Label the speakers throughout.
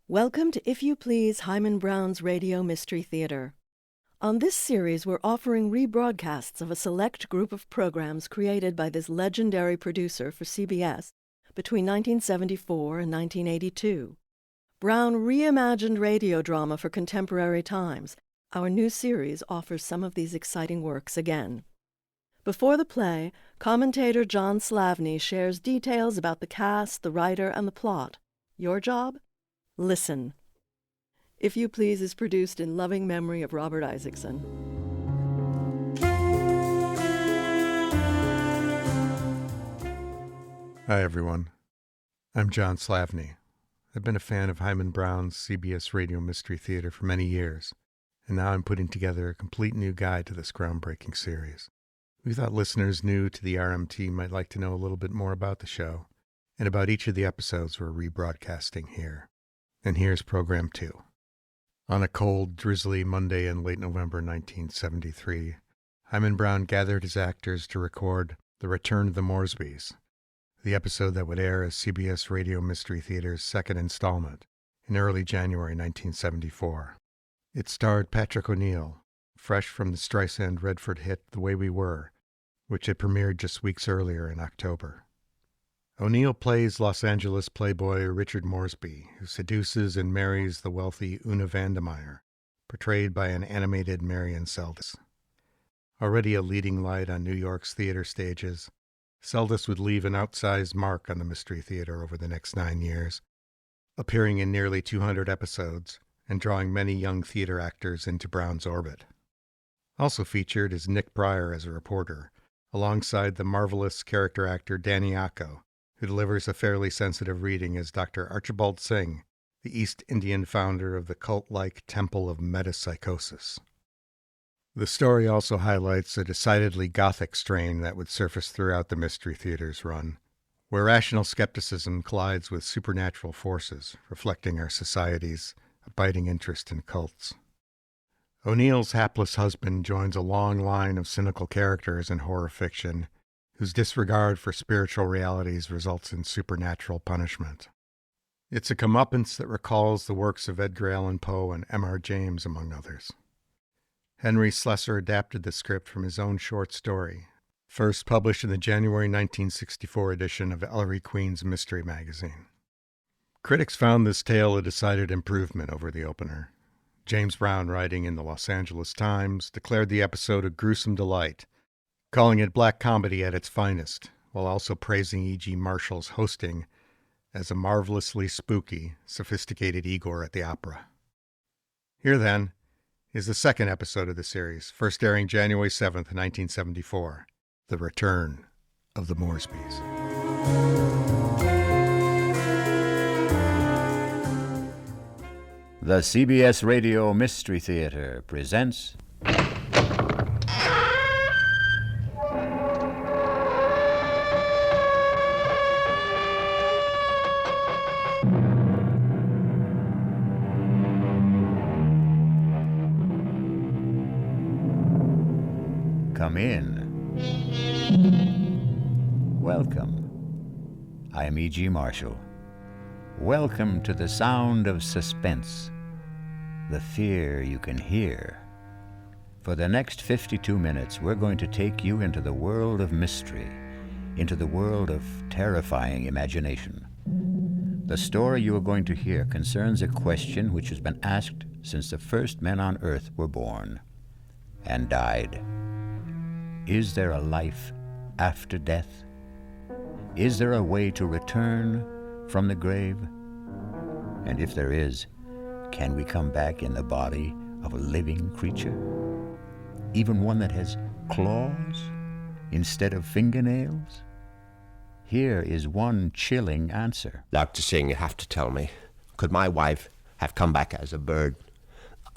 Speaker 1: Welcome to If You Please, Himan Brown's Radio Mystery Theater. On this series, we're offering rebroadcasts of a select group of programs created by this legendary producer for CBS between 1974 and 1982. Brown reimagined radio drama for contemporary times. Our new series offers some of these exciting works again. Before the play, commentator John Slavney shares details about the cast, the writer, and the plot. Your job? Listen. If You Please is produced in loving memory of Robert Isaacson.
Speaker 2: Hi, everyone. I'm John Slavney. I've been a fan of Himan Brown's CBS Radio Mystery Theater for many years, and now I'm putting together a complete new guide to this groundbreaking series. We thought listeners new to the RMT might like to know a little bit more about the show, and about each of the episodes we're rebroadcasting here. And here's Program 2. On a cold, drizzly Monday in late November 1973, Himan Brown gathered his actors to record The Return of the Moresbys, the episode that would air as CBS Radio Mystery Theater's second installment in early January 1974. It starred Patrick O'Neill, fresh from the Streisand-Redford hit The Way We Were, which had premiered just weeks earlier in October. O'Neill plays Los Angeles playboy Richard Moresby, who seduces and marries the wealthy Una Vandemeyer, portrayed by an animated Marion Seldes. Already a leading light on New York's theater stages, Seldes would leave an outsized mark on the Mystery Theater over the next 9 years, appearing in nearly 200 episodes and drawing many young theater actors into Brown's orbit. Also featured is Nick Pryor as a reporter, alongside the marvelous character actor Danny Acco, who delivers a fairly sensitive reading as Dr. Archibald Singh, the East Indian founder of the cult-like Temple of Metapsychosis. The story also highlights a decidedly gothic strain that would surface throughout the Mystery Theater's run, where rational skepticism collides with supernatural forces, reflecting our society's abiding interest in cults. O'Neill's hapless husband joins a long line of cynical characters in horror fiction whose disregard for spiritual realities results in supernatural punishment. It's a comeuppance that recalls the works of Edgar Allan Poe and M.R. James, among others. Henry Slessor adapted the script from his own short story, first published in the January 1964 edition of Ellery Queen's Mystery Magazine. Critics found this tale a decided improvement over the opener. James Brown, writing in the Los Angeles Times, declared the episode a gruesome delight, calling it black comedy at its finest, while also praising E.G. Marshall's hosting as a marvelously spooky, sophisticated Igor at the opera. Here, then, is the second episode of the series, first airing January 7th, 1974, The Return of the Moresbys.
Speaker 3: The CBS Radio Mystery Theater presents Come in. Welcome. I am E.G. Marshall. Welcome to the sound of suspense, the fear you can hear. For the next 52 minutes, we're going to take you into the world of mystery, into the world of terrifying imagination. The story you are going to hear concerns a question which has been asked since the first men on earth were born and died. Is there a life after death? Is there a way to return from the grave? And if there is, can we come back in the body of a living creature? Even one that has claws instead of fingernails? Here is one chilling answer.
Speaker 4: Dr. Singh, you have to tell me, could my wife have come back as a bird,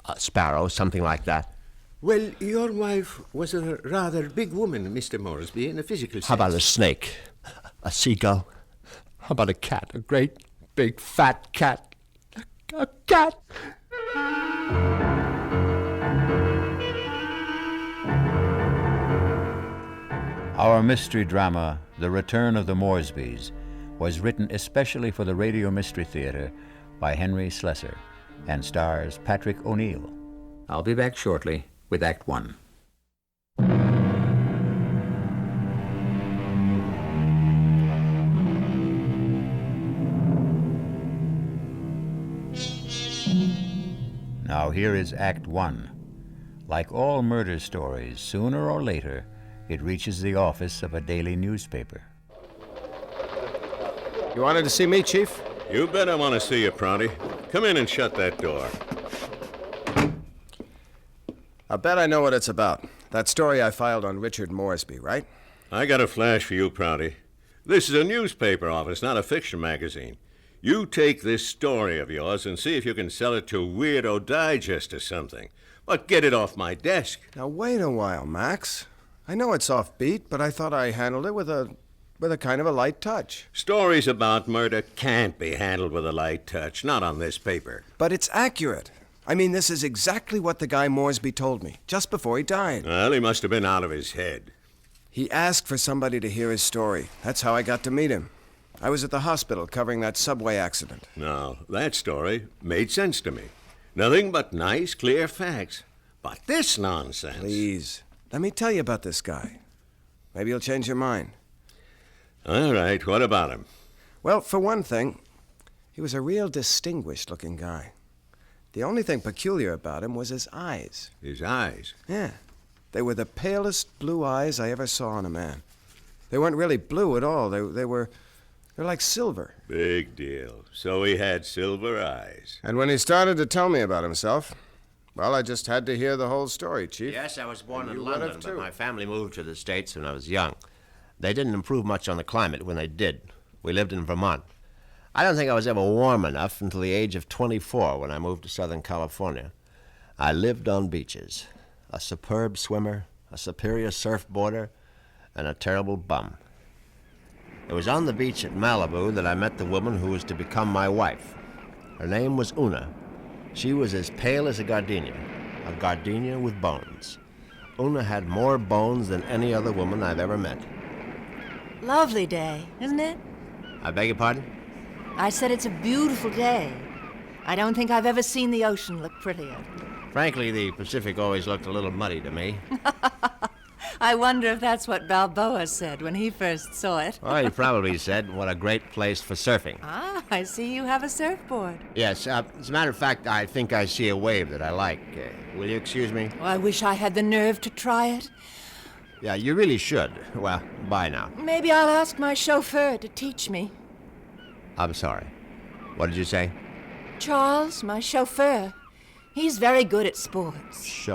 Speaker 4: a sparrow, something like that?
Speaker 5: Well, your wife was a rather big woman, Mr. Moresby, in a physical sense.
Speaker 4: How about a snake? A seagull? How about a cat? A great, big, fat cat? A cat?
Speaker 3: Our mystery drama, The Return of the Moresbys, was written especially for the Radio Mystery Theater by Henry Slessor and stars Patrick O'Neill. I'll be back shortly with Act One. Now here is Act One. Like all murder stories, sooner or later, it reaches the office of a daily newspaper.
Speaker 6: You wanted to see me, Chief?
Speaker 5: You bet I want to see you, Pronty. Come in and shut that door.
Speaker 6: I bet I know what it's about. That story I filed on Richard Moresby, right?
Speaker 5: I got a flash for you, Pronty. This is a newspaper office, not a fiction magazine. You take this story of yours and see if you can sell it to Weirdo Digest or something. But get it off my desk.
Speaker 6: Now, wait a while, Max. I know it's offbeat, but I thought I handled it with a kind of a light touch.
Speaker 5: Stories about murder can't be handled with a light touch, not on this paper.
Speaker 6: But it's accurate. I mean, this is exactly what the guy Moresby told me, just before he died.
Speaker 5: Well, he must have been out of his head.
Speaker 6: He asked for somebody to hear his story. That's how I got to meet him. I was at the hospital covering that subway accident.
Speaker 5: Now, that story made sense to me. Nothing but nice, clear facts. But this nonsense...
Speaker 6: Please, let me tell you about this guy. Maybe you'll change your mind.
Speaker 5: All right, what about him?
Speaker 6: Well, for one thing, he was a real distinguished-looking guy. The only thing peculiar about him was his eyes.
Speaker 5: His eyes?
Speaker 6: Yeah. They were the palest blue eyes I ever saw on a man. They weren't really blue at all. They're like silver.
Speaker 5: Big deal. So he had silver eyes.
Speaker 6: And when he started to tell me about himself, well, I just had to hear the whole story, Chief.
Speaker 7: Yes, I was born
Speaker 6: And
Speaker 7: in
Speaker 6: you would
Speaker 7: London,
Speaker 6: have,
Speaker 7: but
Speaker 6: too.
Speaker 7: my family moved to the States when I was young. They didn't improve much on the climate when they did. We lived in Vermont. I don't think I was ever warm enough until the age of 24 when I moved to Southern California. I lived on beaches. A superb swimmer, a superior surfboarder, and a terrible bum. It was on the beach at Malibu that I met the woman who was to become my wife. Her name was Una. She was as pale as a gardenia with bones. Una had more bones than any other woman I've ever met.
Speaker 8: Lovely day, isn't it?
Speaker 7: I beg your pardon?
Speaker 8: I said it's a beautiful day. I don't think I've ever seen the ocean look prettier.
Speaker 7: Frankly, the Pacific always looked a little muddy to me.
Speaker 8: I wonder if that's what Balboa said when he first saw it.
Speaker 7: Well, he probably said, what a great place for surfing.
Speaker 8: Ah, I see you have a surfboard.
Speaker 7: Yes, as a matter of fact, I think I see a wave that I like. Will you excuse me?
Speaker 8: Oh, I wish I had the nerve to try it.
Speaker 7: Yeah, you really should. Well, bye now.
Speaker 8: Maybe I'll ask my chauffeur to teach me.
Speaker 7: I'm sorry. What did you say?
Speaker 8: Charles, my chauffeur. He's very good at sports.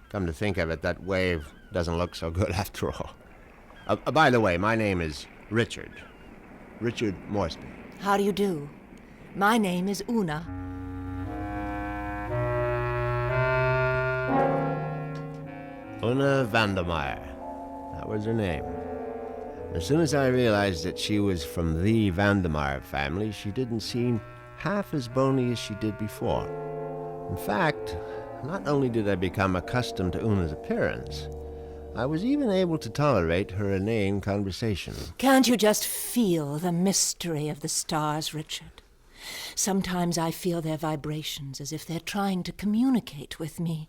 Speaker 7: Come to think of it, that wave doesn't look so good after all. By the way, my name is Richard. Richard Moresby.
Speaker 8: How do you do? My name is Una.
Speaker 7: Una Vandermeyer. That was her name. As soon as I realized that she was from the Vandermeyer family, she didn't seem half as bony as she did before. In fact, not only did I become accustomed to Una's appearance, I was even able to tolerate her inane conversation.
Speaker 8: Can't you just feel the mystery of the stars, Richard? Sometimes I feel their vibrations as if they're trying to communicate with me.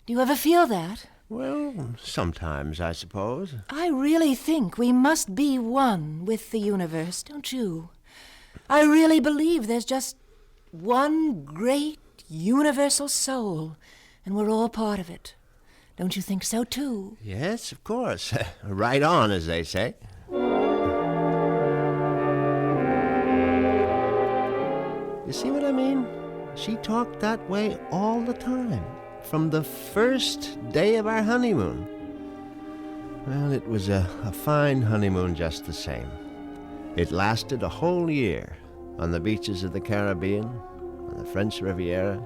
Speaker 8: Do you ever feel that?
Speaker 7: Well, sometimes, I suppose.
Speaker 8: I really think we must be one with the universe, don't you? I really believe there's just one great universal soul, and we're all part of it. Don't you think so, too?
Speaker 7: Yes, of course. Right on, as they say. You see what I mean? She talked that way all the time, from the first day of our honeymoon. Well, it was a fine honeymoon just the same. It lasted a whole year on the beaches of the Caribbean, on the French Riviera.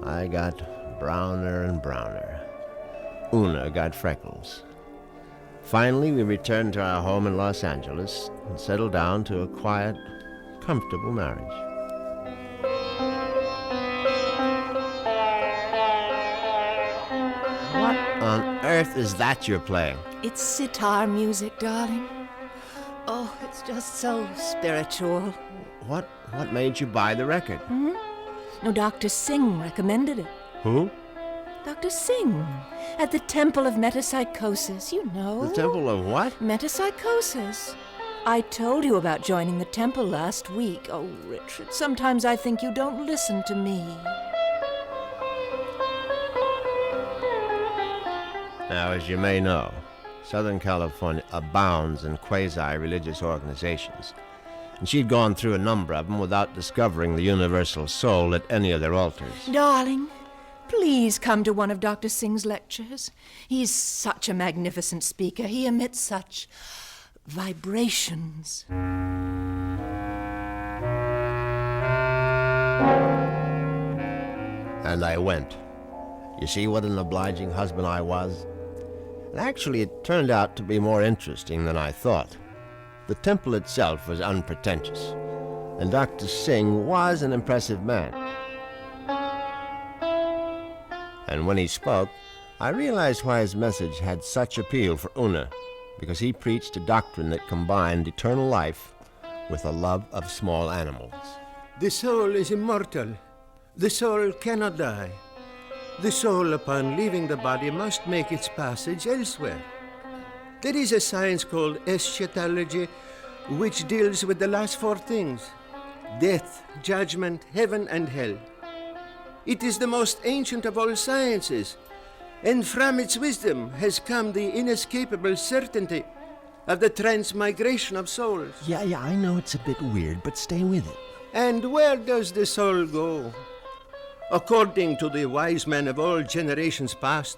Speaker 7: I got browner and browner. Una got freckles. Finally, we returned to our home in Los Angeles and settled down to a quiet, comfortable marriage. What on earth is that you're playing?
Speaker 8: It's sitar music, darling. Oh, it's just so spiritual.
Speaker 7: What made you buy the record?
Speaker 8: No, Dr. Singh recommended it.
Speaker 7: Who?
Speaker 8: Dr. Singh, at the Temple of Metapsychosis, you know.
Speaker 7: The Temple of what?
Speaker 8: Metapsychosis. I told you about joining the temple last week. Oh, Richard, sometimes I think you don't listen to me.
Speaker 7: Now, as you may know, Southern California abounds in quasi-religious organizations, and she'd gone through a number of them without discovering the universal soul at any of their altars.
Speaker 8: Darling, please come to one of Dr. Singh's lectures. He's such a magnificent speaker. He emits such vibrations.
Speaker 7: And I went. You see what an obliging husband I was? And actually, it turned out to be more interesting than I thought. The temple itself was unpretentious, and Dr. Singh was an impressive man. And when he spoke, I realized why his message had such appeal for Una, because he preached a doctrine that combined eternal life with a love of small animals.
Speaker 9: The soul is immortal. The soul cannot die. The soul, upon leaving the body, must make its passage elsewhere. There is a science called eschatology, which deals with the last four things: death, judgment, heaven, and hell. It is the most ancient of all sciences, and from its wisdom has come the inescapable certainty of the transmigration of souls.
Speaker 10: Yeah, I know it's a bit weird, but stay with it.
Speaker 9: And where does the soul go? According to the wise men of all generations past,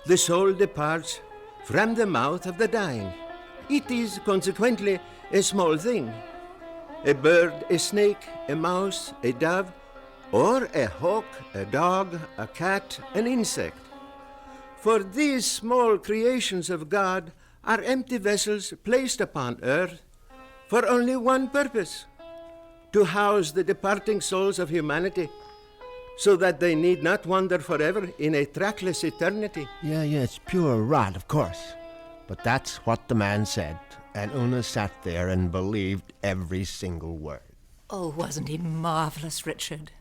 Speaker 9: the soul departs from the mouth of the dying. It is consequently a small thing. A bird, a snake, a mouse, a dove, or a hawk, a dog, a cat, an insect. For these small creations of God are empty vessels placed upon earth for only one purpose: to house the departing souls of humanity, so that they need not wander forever in a trackless eternity.
Speaker 7: Yeah, it's pure rot, of course. But that's what the man said, and Una sat there and believed every single word.
Speaker 8: Oh, wasn't he marvelous, Richard?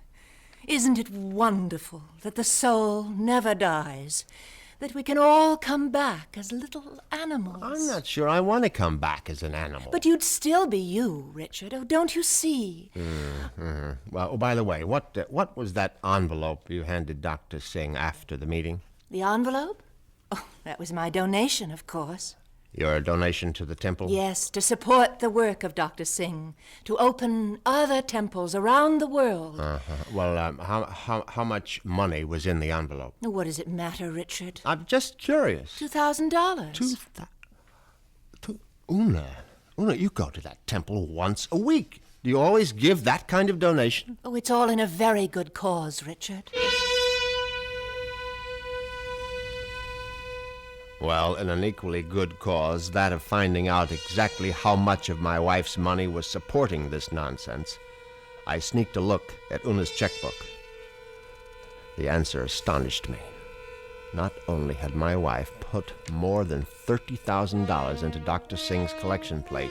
Speaker 8: Isn't it wonderful that the soul never dies, that we can all come back as little animals?
Speaker 7: I'm not sure I want to come back as an animal.
Speaker 8: But you'd still be you, Richard. Oh, don't you see?
Speaker 7: Well, by the way, what was that envelope you handed Dr. Singh after the meeting?
Speaker 8: The envelope? Oh, that was my donation, of course.
Speaker 7: Your donation to the temple?
Speaker 8: Yes, to support the work of Dr. Singh, to open other temples around the world.
Speaker 7: Well, how much money was in the envelope?
Speaker 8: What does it matter, Richard?
Speaker 7: I'm just curious.
Speaker 8: $2,000.
Speaker 7: Una, you go to that temple once a week. Do you always give that kind of donation?
Speaker 8: Oh, it's all in a very good cause, Richard.
Speaker 7: Well, in an equally good cause, that of finding out exactly how much of my wife's money was supporting this nonsense, I sneaked a look at Una's checkbook. The answer astonished me. Not only had my wife put more than $30,000 into Dr. Singh's collection plate,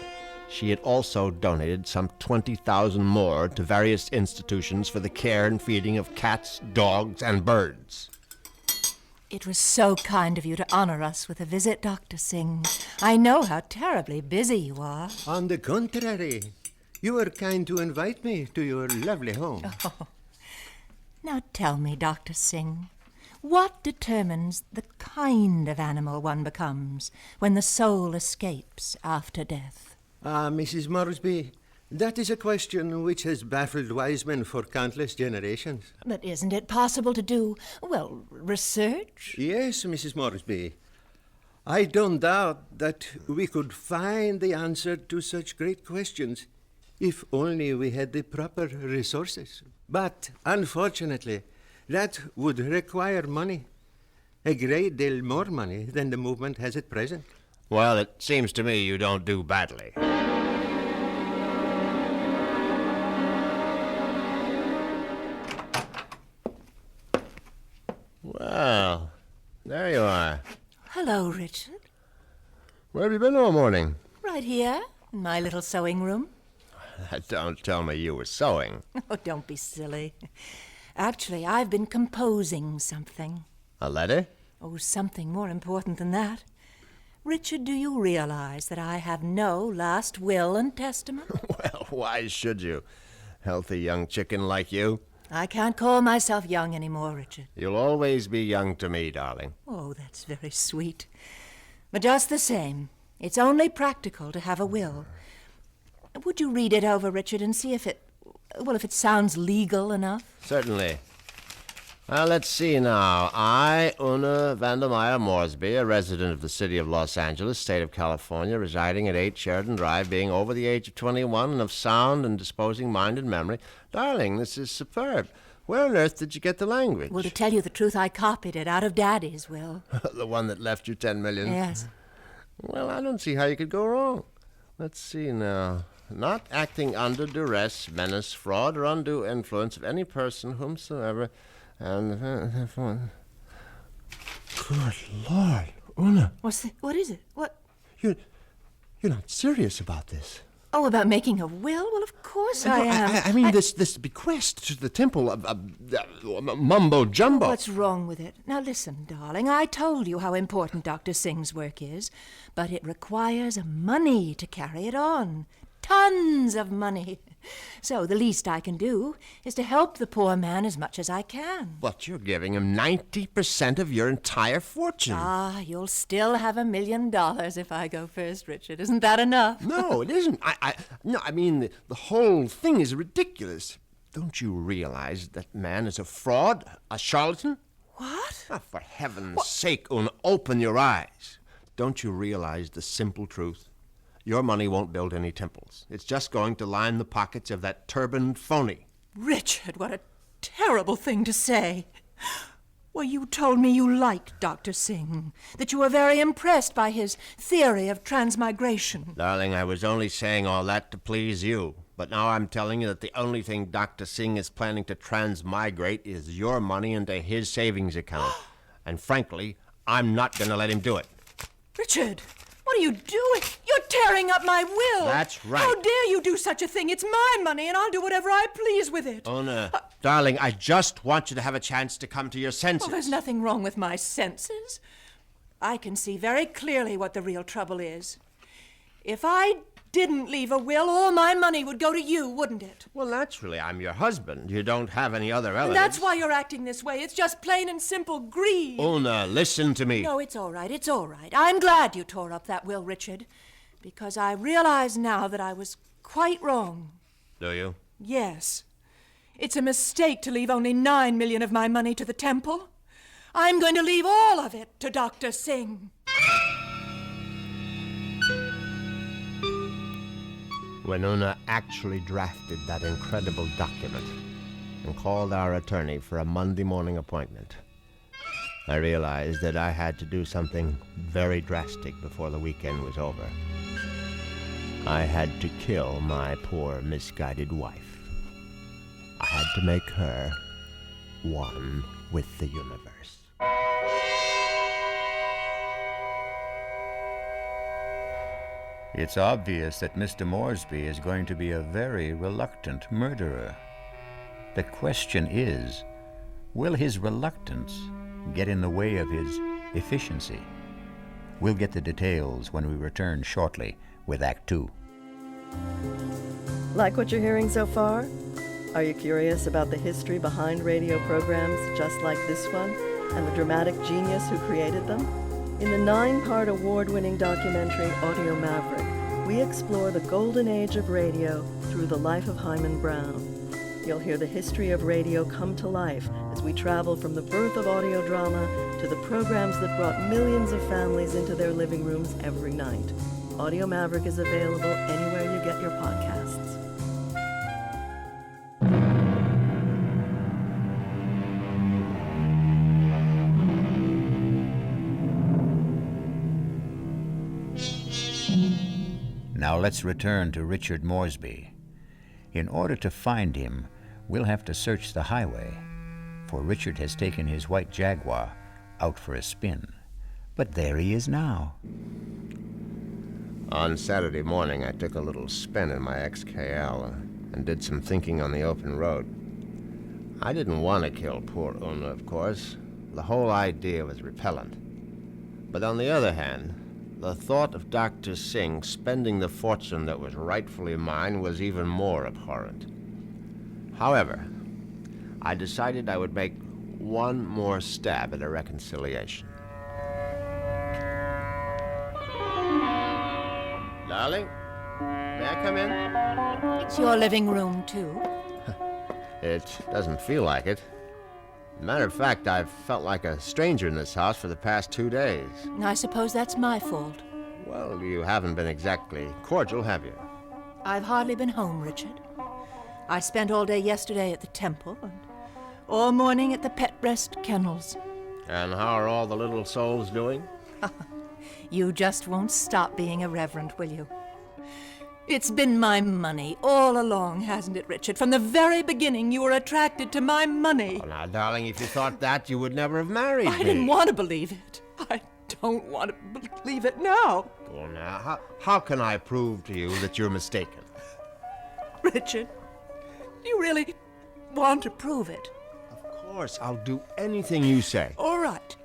Speaker 7: she had also donated some $20,000 more to various institutions for the care and feeding of cats, dogs, and birds.
Speaker 8: It was so kind of you to honor us with a visit, Dr. Singh. I know how terribly busy you are.
Speaker 9: On the contrary, you were kind to invite me to your lovely home.
Speaker 8: Oh. Now tell me, Dr. Singh, what determines the kind of animal one becomes when the soul escapes after death?
Speaker 9: Mrs. Moresby, that is a question which has baffled wise men for countless generations.
Speaker 8: But isn't it possible to do, research?
Speaker 9: Yes, Mrs. Moresby. I don't doubt that we could find the answer to such great questions if only we had the proper resources. But, unfortunately, that would require money. A great deal more money than the movement has at present.
Speaker 7: Well, it seems to me you don't do badly. Well, there you are.
Speaker 8: Hello, Richard.
Speaker 7: Where have you been all morning?
Speaker 8: Right here, My little sewing room.
Speaker 7: Don't tell me you were sewing.
Speaker 8: Oh, don't be silly. Actually, I've been composing something.
Speaker 7: A letter?
Speaker 8: Oh, something more important than that. Richard, do you realize that I have no last will and testament?
Speaker 7: Well, why should you? Healthy young chicken like you.
Speaker 8: I can't call myself young anymore, Richard.
Speaker 7: You'll always be young to me, darling.
Speaker 8: Oh, that's very sweet. But just the same, it's only practical to have a will. Would you read it over, Richard, and see if it sounds legal enough?
Speaker 7: Certainly. Let's see now. I, Una Vandermeyer Moresby, a resident of the city of Los Angeles, state of California, residing at 8 Sheridan Drive, being over the age of 21 and of sound and disposing mind and memory. Darling, this is superb. Where on earth did you get the language?
Speaker 8: Well, to tell you the truth, I copied it out of Daddy's will.
Speaker 7: The one that left you $10 million?
Speaker 8: Yes.
Speaker 7: Well, I don't see how you could go wrong. Let's see now. Not acting under duress, menace, fraud, or undue influence of any person whomsoever, and
Speaker 4: Good Lord, Una.
Speaker 8: What is it? What?
Speaker 4: You're not serious about this.
Speaker 8: Oh, about making a will? Well, of course I am.
Speaker 4: I mean, this bequest to the temple of mumbo-jumbo.
Speaker 8: What's wrong with it? Now listen, darling, I told you how important Dr. Singh's work is, but it requires money to carry it on. Tons of money. So the least I can do is to help the poor man as much as I can.
Speaker 7: But you're giving him 90% of your entire fortune.
Speaker 8: Ah, you'll still have $1 million if I go first, Richard. Isn't that enough?
Speaker 4: No, it isn't. I mean, the whole thing is ridiculous. Don't you realize that man is a fraud, a charlatan?
Speaker 8: What?
Speaker 7: Oh, for heaven's sake, Una, open your eyes. Don't you realize the simple truth? Your money won't build any temples. It's just going to line the pockets of that turbaned phony.
Speaker 8: Richard, what a terrible thing to say. Well, you told me you liked Dr. Singh, that you were very impressed by his theory of transmigration.
Speaker 7: Darling, I was only saying all that to please you. But now I'm telling you that the only thing Dr. Singh is planning to transmigrate is your money into his savings account. And frankly, I'm not going to let him do it.
Speaker 8: Richard! What are you doing? You're tearing up my will.
Speaker 7: That's right.
Speaker 8: How dare you do such a thing? It's my money, and I'll do whatever I please with it.
Speaker 7: Una, darling, I just want you to have a chance to come to your senses.
Speaker 8: Well, there's nothing wrong with my senses. I can see very clearly what the real trouble is. If I didn't leave a will, all my money would go to you, wouldn't it?
Speaker 7: Well, naturally, I'm your husband. You don't have any other relatives.
Speaker 8: And that's why you're acting this way. It's just plain and simple greed.
Speaker 7: Una, listen to me.
Speaker 8: No, it's all right. It's all right. I'm glad you tore up that will, Richard, because I realize now that I was quite wrong.
Speaker 7: Do you?
Speaker 8: Yes. It's a mistake to leave only $9 million of my money to the temple. I'm going to leave all of it to Dr. Singh.
Speaker 7: When Una actually drafted that incredible document and called our attorney for a Monday morning appointment, I realized that I had to do something very drastic before the weekend was over. I had to kill my poor misguided wife. I had to make her one with the universe.
Speaker 3: It's obvious that Mr. Moresby is going to be a very reluctant murderer. The question is, will his reluctance get in the way of his efficiency? We'll get the details when we return shortly with Act 2.
Speaker 1: Like what you're hearing so far? Are you curious about the history behind radio programs just like this one and the dramatic genius who created them? In the 9-part award-winning documentary Audio Maverick, we explore the golden age of radio through the life of Himan Brown. You'll hear the history of radio come to life as we travel from the birth of audio drama to the programs that brought millions of families into their living rooms every night. Audio Maverick is available anywhere you get your podcasts.
Speaker 3: Now let's return to Richard Moresby. In order to find him, we'll have to search the highway, for Richard has taken his white Jaguar out for a spin. But there he is now.
Speaker 7: On Saturday morning, I took a little spin in my XKL and did some thinking on the open road. I didn't want to kill poor Una, of course. The whole idea was repellent. But on the other hand, the thought of Dr. Singh spending the fortune that was rightfully mine was even more abhorrent. However, I decided I would make one more stab at a reconciliation. Darling, may I come in?
Speaker 8: It's your living room, too.
Speaker 7: It doesn't feel like it. Matter of fact, I've felt like a stranger in this house for the past 2 days.
Speaker 8: I suppose that's my fault.
Speaker 7: Well, you haven't been exactly cordial, have you?
Speaker 8: I've hardly been home, Richard. I spent all day yesterday at the temple and all morning at the pet rest kennels.
Speaker 7: And how are all the little souls doing?
Speaker 8: You just won't stop being a reverend, will you? It's been my money all along, hasn't it, Richard? From the very beginning, you were attracted to my money.
Speaker 7: Oh, now, darling, if you thought that, you would never have married me.
Speaker 8: I didn't want to believe it. I don't want to believe it now.
Speaker 7: Well, now, how can I prove to you that you're mistaken?
Speaker 8: Richard, do you really want to prove it?
Speaker 7: Of course, I'll do anything you say.
Speaker 8: All right.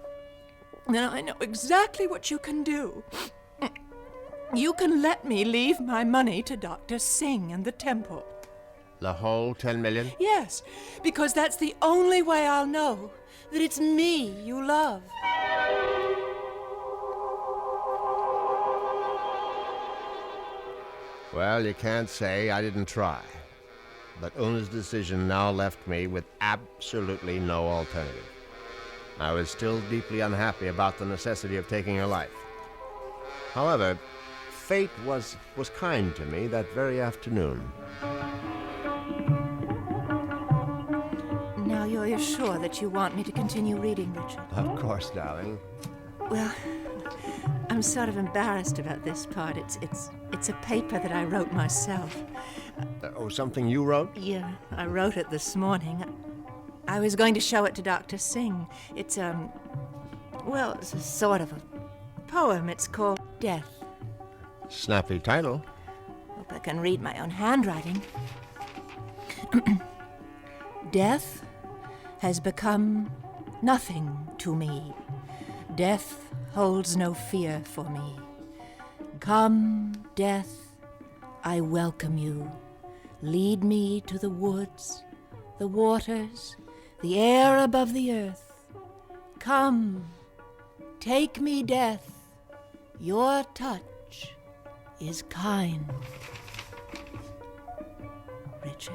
Speaker 8: Then I know exactly what you can do. You can let me leave my money to Dr. Singh and the temple.
Speaker 7: The whole 10 million?
Speaker 8: Yes, because that's the only way I'll know that it's me you love.
Speaker 7: Well, you can't say I didn't try. But Una's decision now left me with absolutely no alternative. I was still deeply unhappy about the necessity of taking her life. However, fate was kind to me that very afternoon.
Speaker 8: Now you're sure that you want me to continue reading, Richard?
Speaker 7: Of course, darling.
Speaker 8: Well, I'm sort of embarrassed about this part. It's a paper that I wrote myself.
Speaker 7: Something you wrote?
Speaker 8: Yeah, I wrote it this morning. I was going to show it to Dr. Singh. It's a sort of a poem. It's called Death.
Speaker 7: Snappy title.
Speaker 8: Hope I can read my own handwriting. Death has become nothing to me. Death holds no fear for me. Come, death, I welcome you. Lead me to the woods, the waters, the air above the earth. Come, take me, death. Your touch is kind. Richard?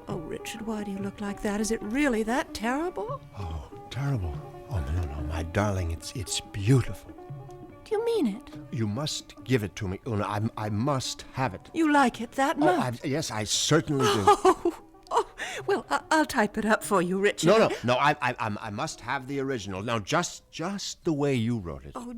Speaker 8: Oh, Richard, why do you look like that? Is it really that terrible?
Speaker 9: Oh, terrible. Oh, no, my darling, it's beautiful.
Speaker 8: Do you mean it?
Speaker 9: You must give it to me, Una. I must have it.
Speaker 8: You like it that much?
Speaker 9: Yes, I certainly do.
Speaker 8: Oh, well, I'll type it up for you, Richard.
Speaker 9: No, I must have the original. Now, just the way you wrote it.
Speaker 8: Oh,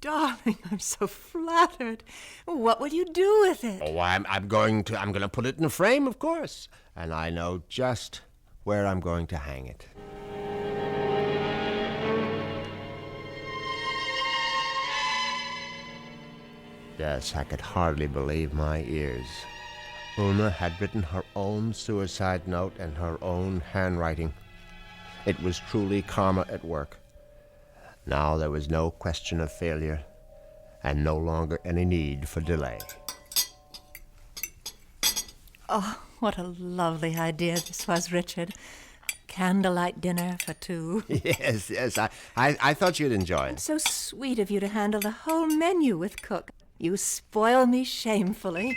Speaker 8: darling, I'm so flattered. What will you do with it?
Speaker 7: Oh, I'm going to put it in a frame, of course. And I know just where I'm going to hang it. Yes, I could hardly believe my ears. Una had written her own suicide note in her own handwriting. It was truly karma at work. Now there was no question of failure, and no longer any need for delay.
Speaker 8: Oh, what a lovely idea this was, Richard. Candlelight dinner for two.
Speaker 7: Yes, I thought you'd enjoy it.
Speaker 8: It's so sweet of you to handle the whole menu with Cook. You spoil me shamefully.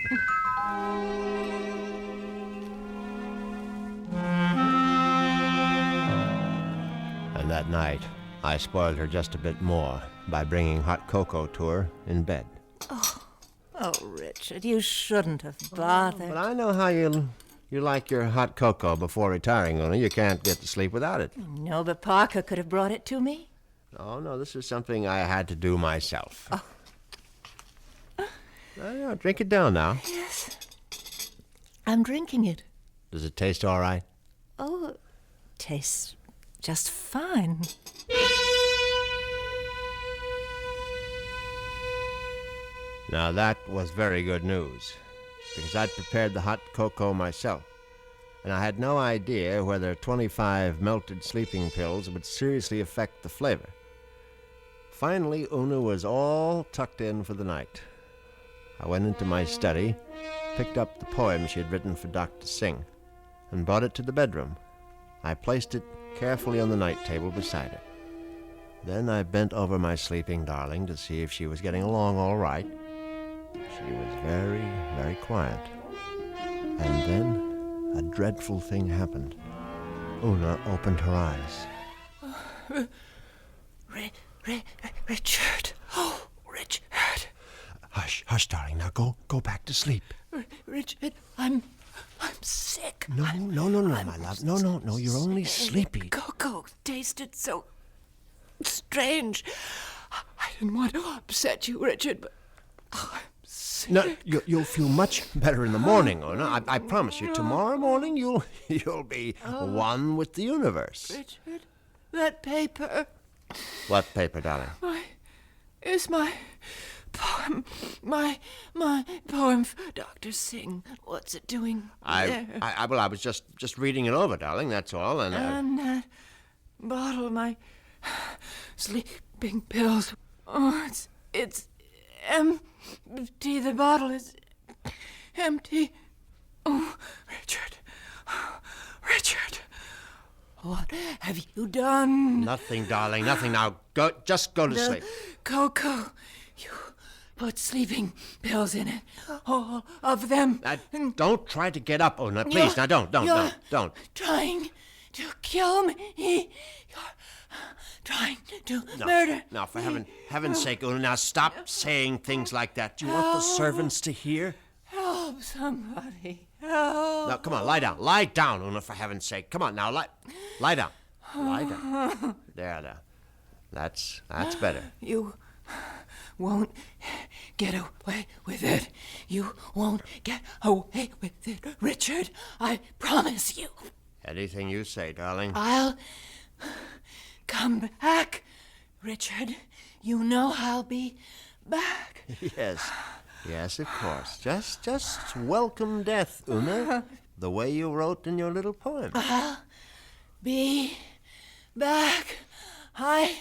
Speaker 7: And that night, I spoiled her just a bit more by bringing hot cocoa to her in bed.
Speaker 8: Oh, Richard, you shouldn't have bothered.
Speaker 7: But I know how you like your hot cocoa before retiring, Una. You can't get to sleep without it.
Speaker 8: No, but Parker could have brought it to me.
Speaker 7: Oh, no, this is something I had to do myself.
Speaker 8: Oh.
Speaker 7: Drink it down now.
Speaker 8: Yes. I'm drinking it.
Speaker 7: Does it taste all right?
Speaker 8: Oh, it tastes just fine.
Speaker 7: Now that was very good news, because I'd prepared the hot cocoa myself, and I had no idea whether 25 melted sleeping pills would seriously affect the flavor. Finally, Una was all tucked in for the night. I went into my study, picked up the poem she had written for Dr. Singh, and brought it to the bedroom. I placed it carefully on the night table beside her. Then I bent over my sleeping darling to see if she was getting along all right. She was very, very quiet. And then a dreadful thing happened. Una opened her eyes.
Speaker 8: Richard. Oh, Richard.
Speaker 10: Hush, hush, darling. Now go back to sleep.
Speaker 8: Richard, I'm sick.
Speaker 10: No, my love. No, you're only sleepy.
Speaker 8: Cocoa tasted so strange. I didn't want to upset you, Richard, but I'm sick.
Speaker 7: No, you'll feel much better in the morning, Una. I promise you. Tomorrow morning, you'll be one with the universe.
Speaker 8: Richard, that paper.
Speaker 7: What paper, darling?
Speaker 8: Is my poem. My poem for Dr. Singh. What's it doing there?
Speaker 7: I was just reading it over, darling, that's all, and
Speaker 8: that bottle, my sleeping pills. Oh, it's empty. The bottle is empty. Oh, Richard. What have you done?
Speaker 7: Nothing, darling, nothing. Now, just go to sleep.
Speaker 8: Cocoa. You put sleeping pills in it. All of them.
Speaker 7: Don't try to get up, Una, please. Now, don't.
Speaker 8: Trying to kill me. You're trying to murder.
Speaker 7: No, for heaven's sake, Una, now stop saying things like that. Do you want the servants to hear?
Speaker 8: Help somebody. Help.
Speaker 7: Now, come on, lie down. Lie down, Una, for heaven's sake. Come on, now, lie down. Lie down. There. That's better.
Speaker 8: You won't get away with it. You won't get away with it, Richard. I promise you.
Speaker 7: Anything you say, darling.
Speaker 8: I'll come back, Richard. You know I'll be back.
Speaker 7: Yes, of course. Just welcome death, Una. The way you wrote in your little poem.
Speaker 8: I'll be back. I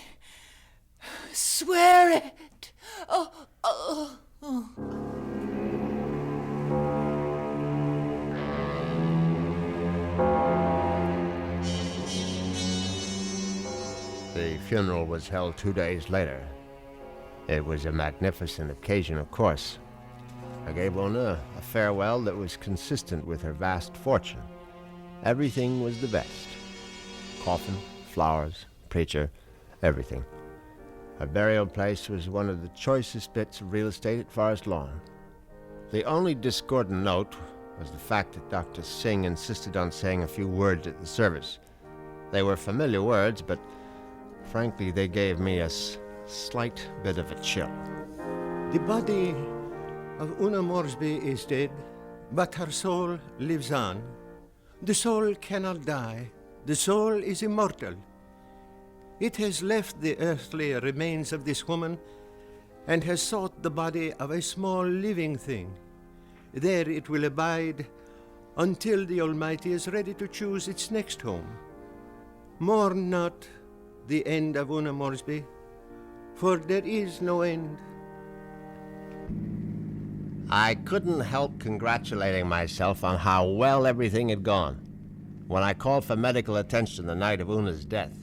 Speaker 8: swear it. Oh.
Speaker 7: The funeral was held 2 days later. It was a magnificent occasion, of course. I gave Una a farewell that was consistent with her vast fortune. Everything was the best. Coffin, flowers, preacher, everything. Her burial place was one of the choicest bits of real estate at Forest Lawn. The only discordant note was the fact that Dr. Singh insisted on saying a few words at the service. They were familiar words, but frankly, they gave me a slight bit of a chill.
Speaker 9: The body of Una Moresby is dead, but her soul lives on. The soul cannot die. The soul is immortal. It has left the earthly remains of this woman and has sought the body of a small living thing. There it will abide until the Almighty is ready to choose its next home. Mourn not the end of Una Moresby, for there is no end.
Speaker 7: I couldn't help congratulating myself on how well everything had gone. When I called for medical attention the night of Una's death,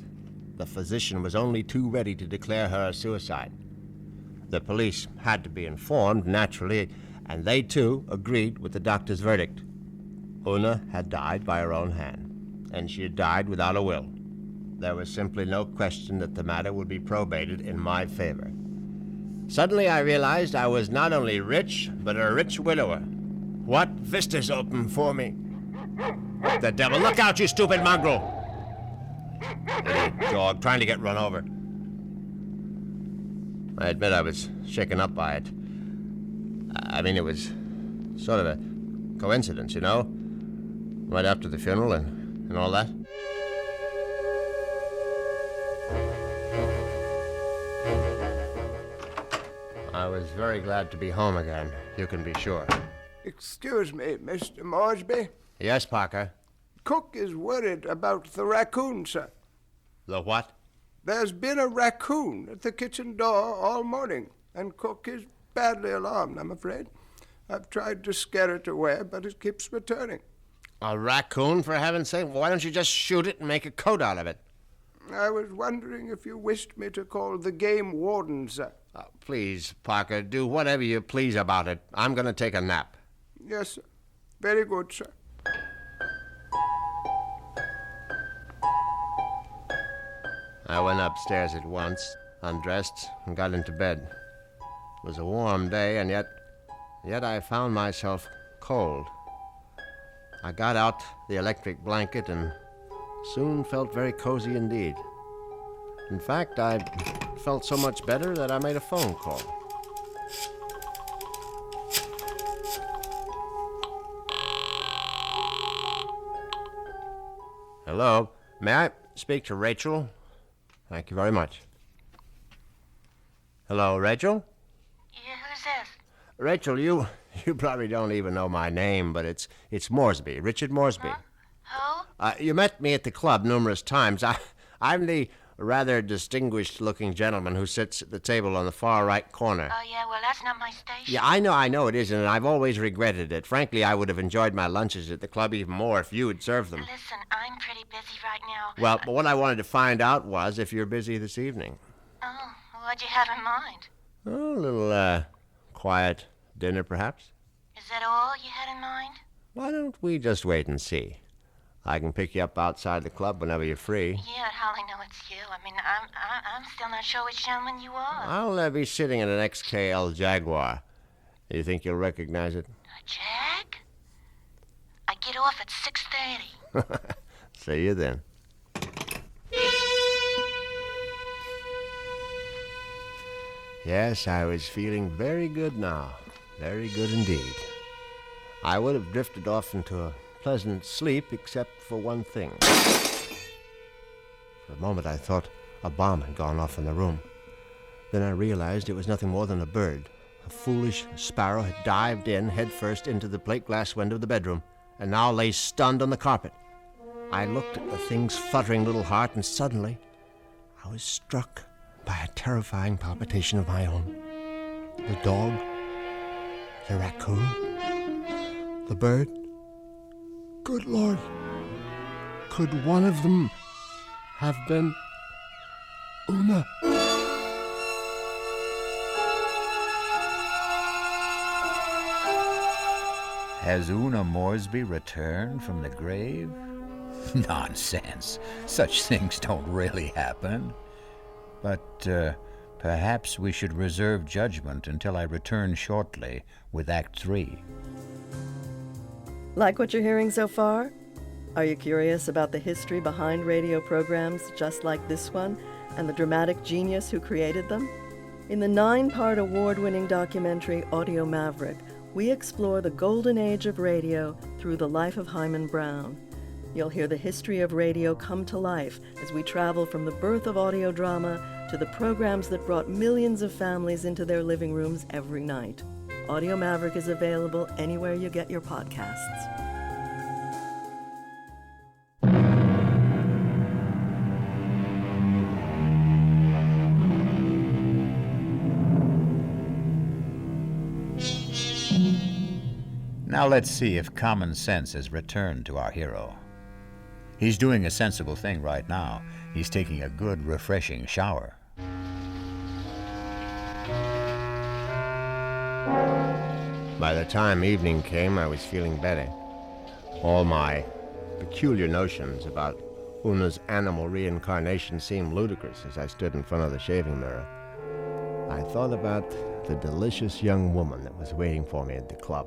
Speaker 7: the physician was only too ready to declare her a suicide. The police had to be informed, naturally, and they too agreed with the doctor's verdict. Una had died by her own hand, and she had died without a will. There was simply no question that the matter would be probated in my favor. Suddenly I realized I was not only rich, but a rich widower. What vistas opened for me? The devil! Look out, you stupid mongrel! Idiot dog, trying to get run over. I admit I was shaken up by it. I mean, it was sort of a coincidence, you know? Right after the funeral and all that. I was very glad to be home again, you can be sure.
Speaker 11: Excuse me, Mr. Moresby.
Speaker 7: Yes, Parker?
Speaker 11: Cook is worried about the raccoon, sir.
Speaker 7: The what?
Speaker 11: There's been a raccoon at the kitchen door all morning, and Cook is badly alarmed, I'm afraid. I've tried to scare it away, but it keeps returning.
Speaker 7: A raccoon, for heaven's sake? Why don't you just shoot it and make a coat out of it?
Speaker 11: I was wondering if you wished me to call the game warden, sir.
Speaker 7: Please, Parker, do whatever you please about it. I'm going to take a nap.
Speaker 11: Yes, sir. Very good, sir.
Speaker 7: I went upstairs at once, undressed, and got into bed. It was a warm day, and yet I found myself cold. I got out the electric blanket and soon felt very cozy indeed. In fact, I felt so much better that I made a phone call. Hello, may I speak to Rachel? Thank you very much. Hello, Rachel?
Speaker 8: Yeah, who's this?
Speaker 7: Rachel, you probably don't even know my name, but it's Moresby, Richard Moresby.
Speaker 8: Huh? Who?
Speaker 7: You met me at the club numerous times. I'm the rather distinguished-looking gentleman who sits at the table on the far right corner.
Speaker 8: Oh, yeah, well, that's not my station.
Speaker 7: Yeah, I know it isn't, and I've always regretted it. Frankly, I would have enjoyed my lunches at the club even more if you had served them.
Speaker 8: Listen, I'm pretty busy right now.
Speaker 7: Well, but what I wanted to find out was if you're busy this evening.
Speaker 8: Oh, what'd you have in mind?
Speaker 7: Oh, a little, quiet dinner, perhaps?
Speaker 8: Is that all you had in mind?
Speaker 7: Why don't we just wait and see? I can pick you up outside the club whenever you're free.
Speaker 8: Yeah, how I know it's you. I mean, I'm still not sure which gentleman you are.
Speaker 7: I'll be sitting in an XKL Jaguar. Do you think you'll recognize it?
Speaker 8: A Jag? I get off at 6:30.
Speaker 7: See you then. Yes, I was feeling very good now. Very good indeed. I would have drifted off into a pleasant sleep except for one thing. For a moment I thought a bomb had gone off in the room. Then I realized it was nothing more than a bird. A foolish sparrow had dived in headfirst into the plate glass window of the bedroom and now lay stunned on the carpet. I looked at the thing's fluttering little heart, and suddenly I was struck by a terrifying palpitation of my own. The dog, the raccoon, the bird. Good Lord, could one of them have been Una?
Speaker 3: Has Una Moresby returned from the grave? Nonsense. Such things don't really happen. But perhaps we should reserve judgment until I return shortly with Act 3.
Speaker 1: Like what you're hearing so far? Are you curious about the history behind radio programs just like this one and the dramatic genius who created them? In the 9-part award-winning documentary Audio Maverick, we explore the golden age of radio through the life of Himan Brown. You'll hear the history of radio come to life as we travel from the birth of audio drama to the programs that brought millions of families into their living rooms every night. Audio Maverick is available anywhere you get your podcasts.
Speaker 3: Now let's see if common sense has returned to our hero. He's doing a sensible thing right now. He's taking a good, refreshing shower.
Speaker 7: By the time evening came, I was feeling better. All my peculiar notions about Una's animal reincarnation seemed ludicrous as I stood in front of the shaving mirror. I thought about the delicious young woman that was waiting for me at the club.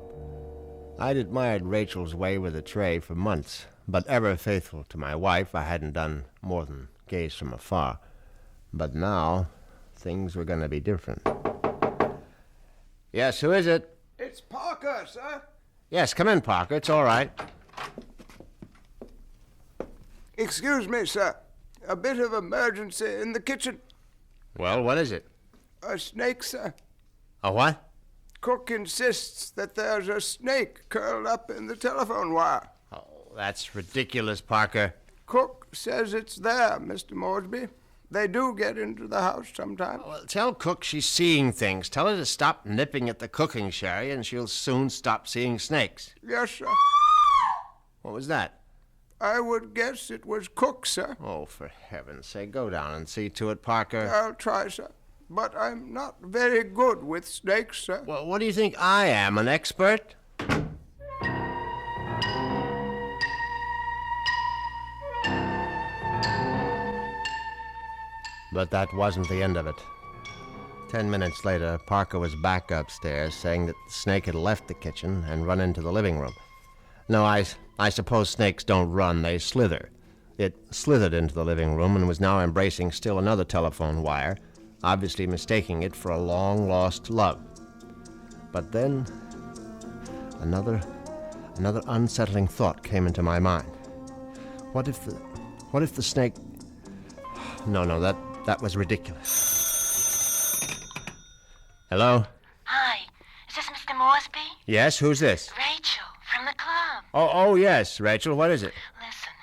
Speaker 7: I'd admired Rachel's way with a tray for months, but ever faithful to my wife, I hadn't done more than gaze from afar. But now, things were going to be different. Yes, who is it?
Speaker 11: It's Parker, sir.
Speaker 7: Yes, come in, Parker. It's all right.
Speaker 11: Excuse me, sir. A bit of emergency in the kitchen.
Speaker 7: Well, what is it?
Speaker 11: A snake, sir.
Speaker 7: A what?
Speaker 11: Cook insists that there's a snake curled up in the telephone wire.
Speaker 7: Oh, that's ridiculous, Parker.
Speaker 11: Cook says it's there, Mr. Moresby. They do get into the house sometimes.
Speaker 7: Well, tell Cook she's seeing things. Tell her to stop nipping at the cooking sherry, and she'll soon stop seeing snakes.
Speaker 11: Yes, sir.
Speaker 7: What was that?
Speaker 11: I would guess it was Cook, sir.
Speaker 7: Oh, for heaven's sake, go down and see to it, Parker.
Speaker 11: I'll try, sir. But I'm not very good with snakes, sir.
Speaker 7: Well, what do you think I am, an expert? But that wasn't the end of it. 10 minutes later, Parker was back upstairs saying that the snake had left the kitchen and run into the living room. No, I suppose snakes don't run, they slither. It slithered into the living room and was now embracing still another telephone wire, obviously mistaking it for a long-lost love. But then, another unsettling thought came into my mind. What if the snake... No, that was ridiculous. Hello?
Speaker 8: Hi, is this Mr. Moresby?
Speaker 7: Yes, who's this?
Speaker 8: Rachel, from the club.
Speaker 7: Oh, yes, Rachel, what is it?
Speaker 8: Listen,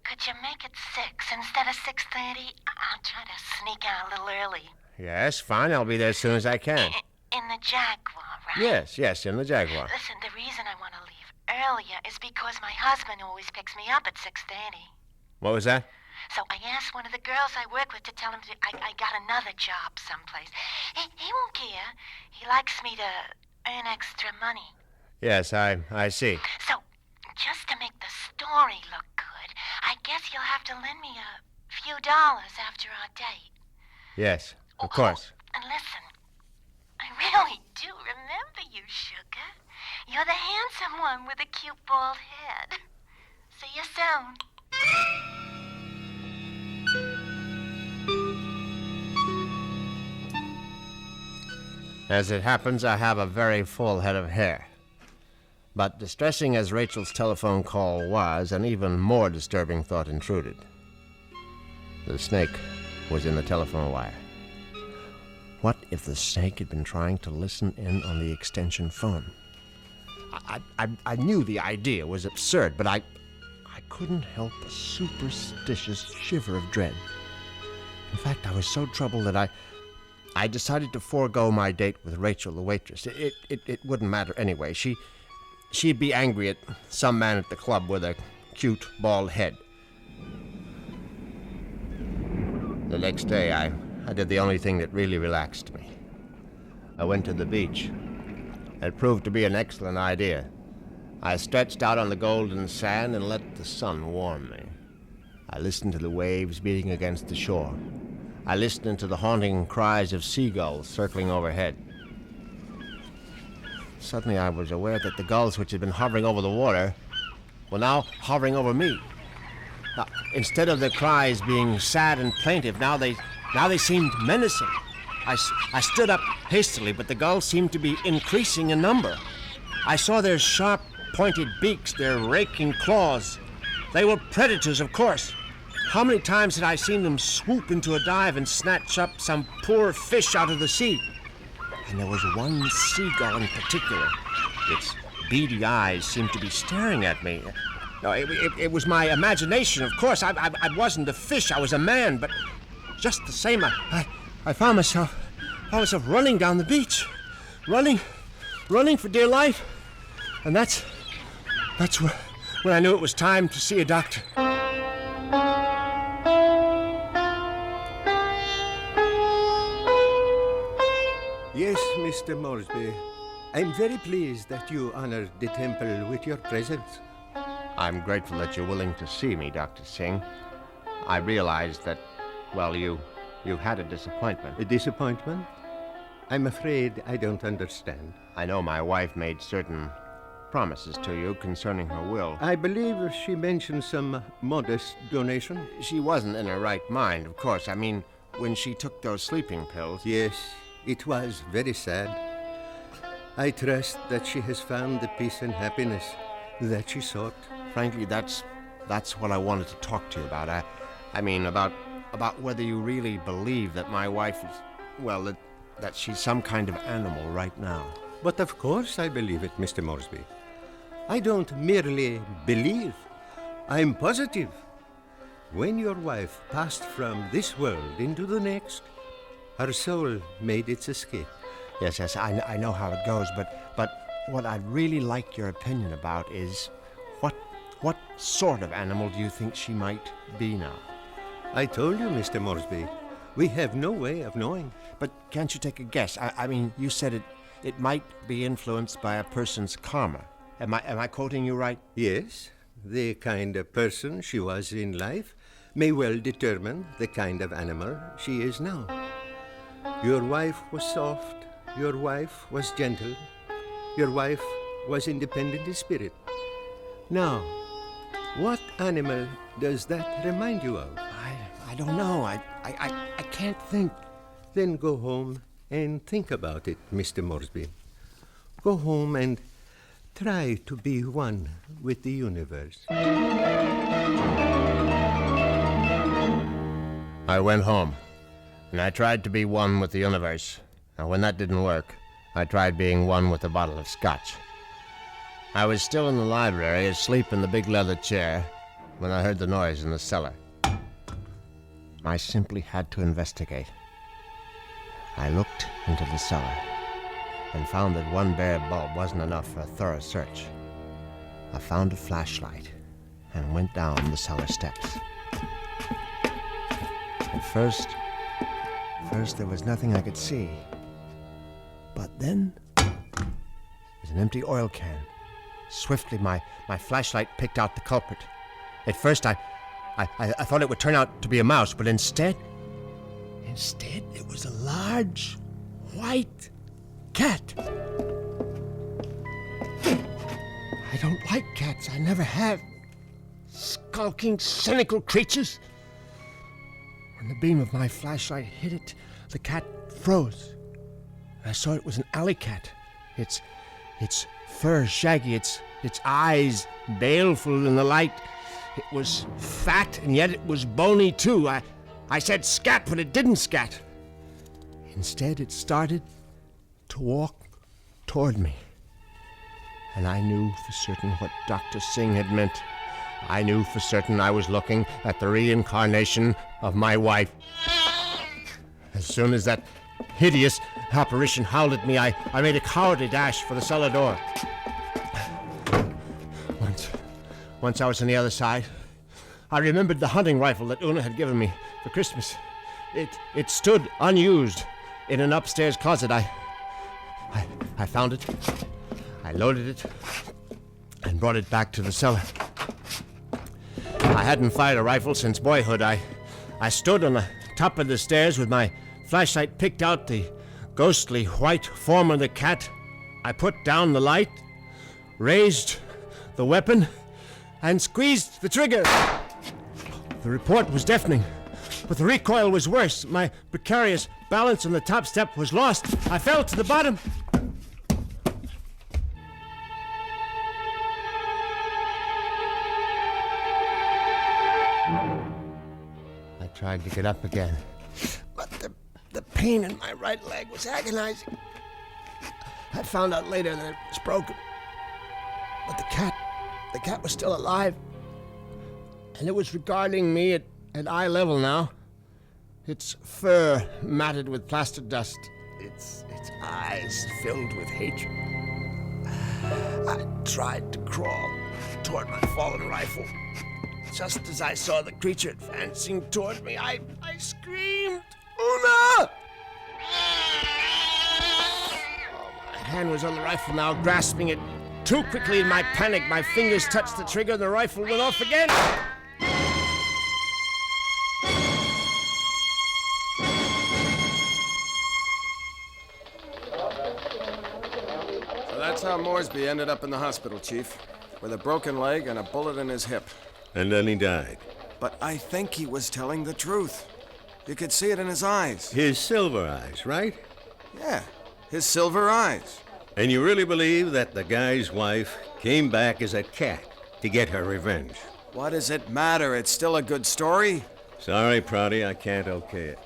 Speaker 8: could you make it 6 instead of 6:30? I'll try to sneak out a little early.
Speaker 7: Yes, fine, I'll be there as soon as I can.
Speaker 8: In the Jaguar, right?
Speaker 7: Yes, in the Jaguar.
Speaker 8: Listen, the reason I want to leave earlier is because my husband always picks me up at 6:30.
Speaker 7: What was that?
Speaker 8: So I asked one of the girls I work with to tell him I got another job someplace. He won't care. He likes me to earn extra money.
Speaker 7: Yes, I see.
Speaker 8: So, just to make the story look good, I guess you'll have to lend me a few dollars after our date.
Speaker 7: Yes, of course.
Speaker 8: And listen, I really do remember you, sugar. You're the handsome one with a cute bald head. See you soon.
Speaker 7: As it happens, I have a very full head of hair. But distressing as Rachel's telephone call was, an even more disturbing thought intruded. The snake was in the telephone wire. What if the snake had been trying to listen in on the extension phone? I knew the idea was absurd, but I couldn't help a superstitious shiver of dread. In fact, I was so troubled that I decided to forego my date with Rachel, the waitress. It wouldn't matter anyway. She'd be angry at some man at the club with a cute, bald head. The next day, I did the only thing that really relaxed me. I went to the beach. It proved to be an excellent idea. I stretched out on the golden sand and let the sun warm me. I listened to the waves beating against the shore. I listened to the haunting cries of seagulls circling overhead. Suddenly I was aware that the gulls which had been hovering over the water were now hovering over me. Now, instead of their cries being sad and plaintive, now they seemed menacing. I stood up hastily, but the gulls seemed to be increasing in number. I saw their sharp, pointed beaks, their raking claws. They were predators, of course. How many times had I seen them swoop into a dive and snatch up some poor fish out of the sea? And there was one seagull in particular. Its beady eyes seemed to be staring at me. No, it was my imagination, of course. I wasn't a fish, I was a man, but just the same, I found myself running down the beach. Running for dear life. And that's when I knew it was time to see a doctor.
Speaker 9: Yes, Mr. Moresby. I'm very pleased that you honored the temple with your presence.
Speaker 7: I'm grateful that you're willing to see me, Dr. Singh. I realized that, well, you had a disappointment.
Speaker 9: A disappointment? I'm afraid I don't understand.
Speaker 7: I know my wife made certain promises to you concerning her will.
Speaker 9: I believe she mentioned some modest donation.
Speaker 7: She wasn't in her right mind, of course. I mean, when she took those sleeping pills.
Speaker 9: Yes, it was very sad. I trust that she has found the peace and happiness that she sought.
Speaker 7: Frankly, that's what I wanted to talk to you about. I mean, about whether you really believe that my wife is, well, that she's some kind of animal right now.
Speaker 9: But of course I believe it, Mr. Moresby. I don't merely believe. I'm positive. When your wife passed from this world into the next, her soul made its escape.
Speaker 7: Yes, I know how it goes, but what I'd really like your opinion about is what sort of animal do you think she might be now?
Speaker 9: I told you, Mr. Moresby, we have no way of knowing.
Speaker 7: But can't you take a guess? I mean, you said it might be influenced by a person's karma. Am I quoting you right?
Speaker 9: Yes, the kind of person she was in life may well determine the kind of animal she is now. Your wife was soft, your wife was gentle, your wife was independent in spirit. Now, what animal does that remind you of?
Speaker 7: I don't know. I can't think.
Speaker 9: Then go home and think about it, Mr. Moresby. Go home and try to be one with the universe.
Speaker 7: I went home, and I tried to be one with the universe. Now, when that didn't work, I tried being one with a bottle of scotch. I was still in the library, asleep in the big leather chair, when I heard the noise in the cellar. I simply had to investigate. I looked into the cellar and found that one bare bulb wasn't enough for a thorough search. I found a flashlight and went down the cellar steps. At first there was nothing I could see. But then, there's an empty oil can. Swiftly, my flashlight picked out the culprit. At first, I thought it would turn out to be a mouse, but instead, it was a large, white cat. I don't like cats. I never have. Skulking, cynical creatures. When the beam of my flashlight hit it, the cat froze. I saw it was an alley cat. Its fur shaggy, its eyes baleful in the light. It was fat, and yet it was bony, too. I said scat, but it didn't scat. Instead, it started to walk toward me. And I knew for certain what Dr. Singh had meant. I knew for certain I was looking at the reincarnation of my wife. As soon as that hideous apparition howled at me, I made a cowardly dash for the cellar door. Once I was on the other side, I remembered the hunting rifle that Una had given me for Christmas. It stood unused in an upstairs closet. I found it, I loaded it, and brought it back to the cellar. I hadn't fired a rifle since boyhood. I stood on the top of the stairs with my flashlight picked out the ghostly white form of the cat. I put down the light, raised the weapon, and squeezed the trigger. The report was deafening, but the recoil was worse. My precarious balance on the top step was lost. I fell to the bottom. I tried to get up again, but the pain in my right leg was agonizing. I found out later that it was broken. But the cat was still alive. And it was regarding me at eye level now. Its fur matted with plaster dust. Its eyes filled with hatred. I tried to crawl toward my fallen rifle. Just as I saw the creature advancing toward me, I screamed, "Una!" My hand was on the rifle now, grasping it too quickly in my panic. My fingers touched the trigger and the rifle went off again.
Speaker 6: So that's how Moresby ended up in the hospital, Chief, with a broken leg and a bullet in his hip.
Speaker 5: And then he died.
Speaker 6: But I think he was telling the truth. You could see it in his eyes.
Speaker 5: His silver eyes, right?
Speaker 6: Yeah, his silver eyes.
Speaker 5: And you really believe that the guy's wife came back as a cat to get her revenge?
Speaker 6: What does it matter? It's still a good story.
Speaker 5: Sorry, Prouty, I can't okay it.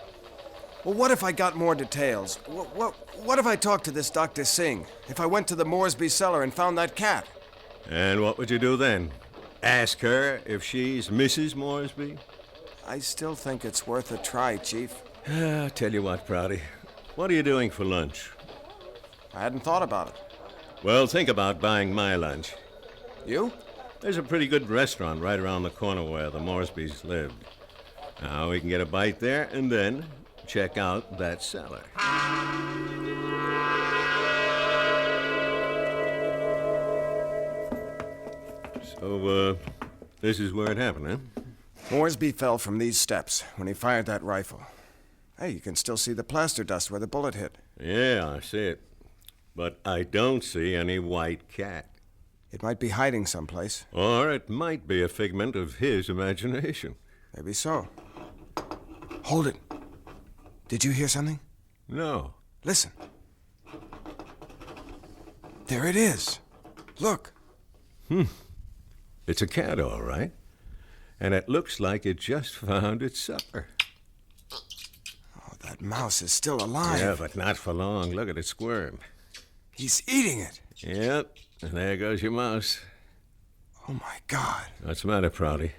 Speaker 6: Well, what if I got more details? What if I talked to this Dr. Singh? If I went to the Moresby cellar and found that cat?
Speaker 5: And what would you do then? Ask her if she's Mrs. Moresby?
Speaker 6: I still think it's worth a try, Chief.
Speaker 5: I'll tell you what, Prouty. What are you doing for lunch?
Speaker 6: I hadn't thought about it.
Speaker 5: Well, think about buying my lunch.
Speaker 6: You?
Speaker 5: There's a pretty good restaurant right around the corner where the Moresbys lived. Now, we can get a bite there and then check out that cellar. So, this is where it happened, huh?
Speaker 6: Moresby fell from these steps when he fired that rifle. Hey, you can still see the plaster dust where the bullet hit.
Speaker 5: Yeah, I see it. But I don't see any white cat.
Speaker 6: It might be hiding someplace.
Speaker 5: Or it might be a figment of his imagination.
Speaker 6: Maybe so. Hold it. Did you hear something?
Speaker 5: No.
Speaker 6: Listen. There it is. Look.
Speaker 5: It's a cat, all right. And it looks like it just found its supper.
Speaker 6: Oh, that mouse is still alive.
Speaker 5: Yeah, but not for long. Look at it squirm.
Speaker 6: He's eating it.
Speaker 5: Yep, and there goes your mouse.
Speaker 6: Oh, my God.
Speaker 5: What's the matter, Prouty?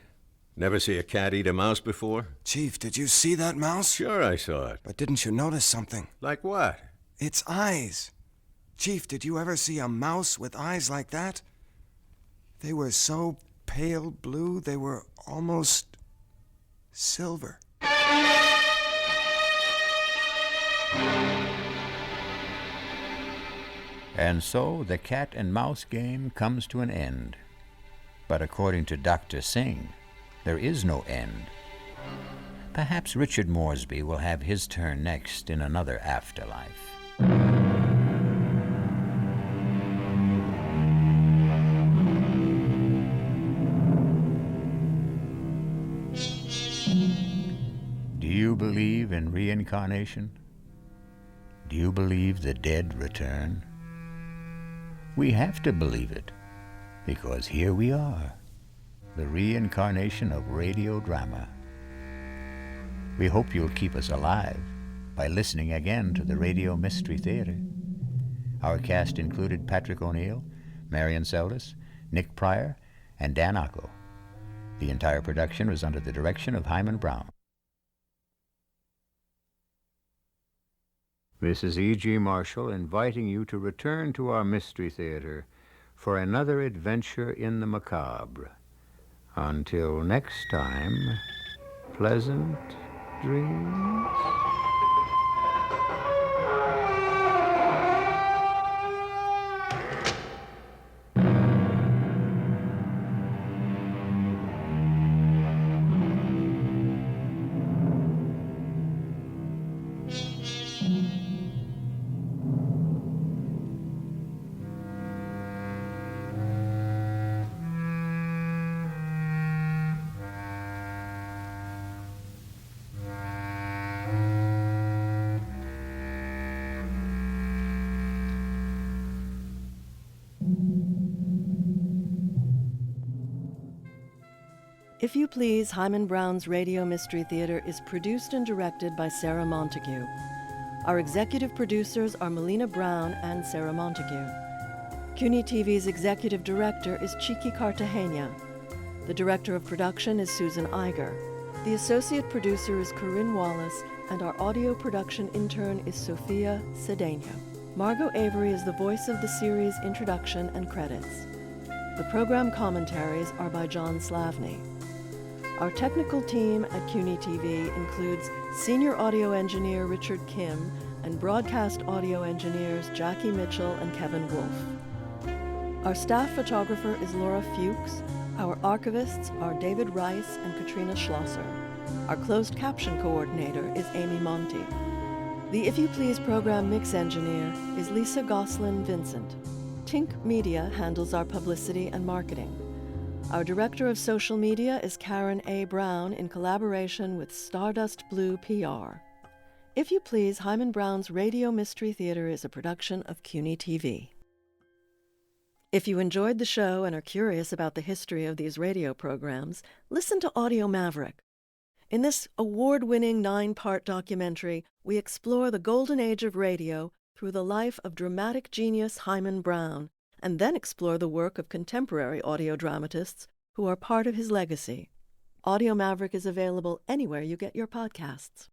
Speaker 5: Never see a cat eat a mouse before?
Speaker 6: Chief, did you see that mouse?
Speaker 5: Sure I saw it.
Speaker 6: But didn't you notice something?
Speaker 5: Like what?
Speaker 6: Its eyes. Chief, did you ever see a mouse with eyes like that? They were so pale blue, they were almost silver.
Speaker 3: And so the cat and mouse game comes to an end. But according to Dr. Singh, there is no end. Perhaps Richard Moresby will have his turn next in another afterlife. Do you believe in reincarnation? Do you believe the dead return? We have to believe it, because here we are, the reincarnation of radio drama. We hope you'll keep us alive by listening again to the Radio Mystery Theater. Our cast included Patrick O'Neill, Marion Seldes, Nick Pryor, and Dan Acco. The entire production was under the direction of Himan Brown. This is E.G. Marshall inviting you to return to our Mystery Theater for another adventure in the macabre. Until next time, pleasant dreams.
Speaker 1: If You Please, Himan Brown's Radio Mystery Theater is produced and directed by Sarah Montague. Our executive producers are Melina Brown and Sarah Montague. CUNY TV's executive director is Chiki Cartagena. The director of production is Susan Iger. The associate producer is Corinne Wallace, and our audio production intern is Sophia Cedeno. Margot Avery is the voice of the series' introduction and credits. The program commentaries are by John Slavney. Our technical team at CUNY TV includes senior audio engineer Richard Kim and broadcast audio engineers Jackie Mitchell and Kevin Wolfe. Our staff photographer is Laura Fuchs. Our archivists are David Rice and Katrina Schlosser. Our closed caption coordinator is Amy Monty. The If You Please program mix engineer is Lisa Goslin Vincent. Tink Media handles our publicity and marketing. Our director of social media is Karen A. Brown in collaboration with Stardust Blue PR. If You Please, Himan Brown's Radio Mystery Theater is a production of CUNY TV. If you enjoyed the show and are curious about the history of these radio programs, listen to Audio Maverick. In this award-winning 9-part documentary, we explore the golden age of radio through the life of dramatic genius Himan Brown, and then explore the work of contemporary audio dramatists who are part of his legacy. Audio Maverick is available anywhere you get your podcasts.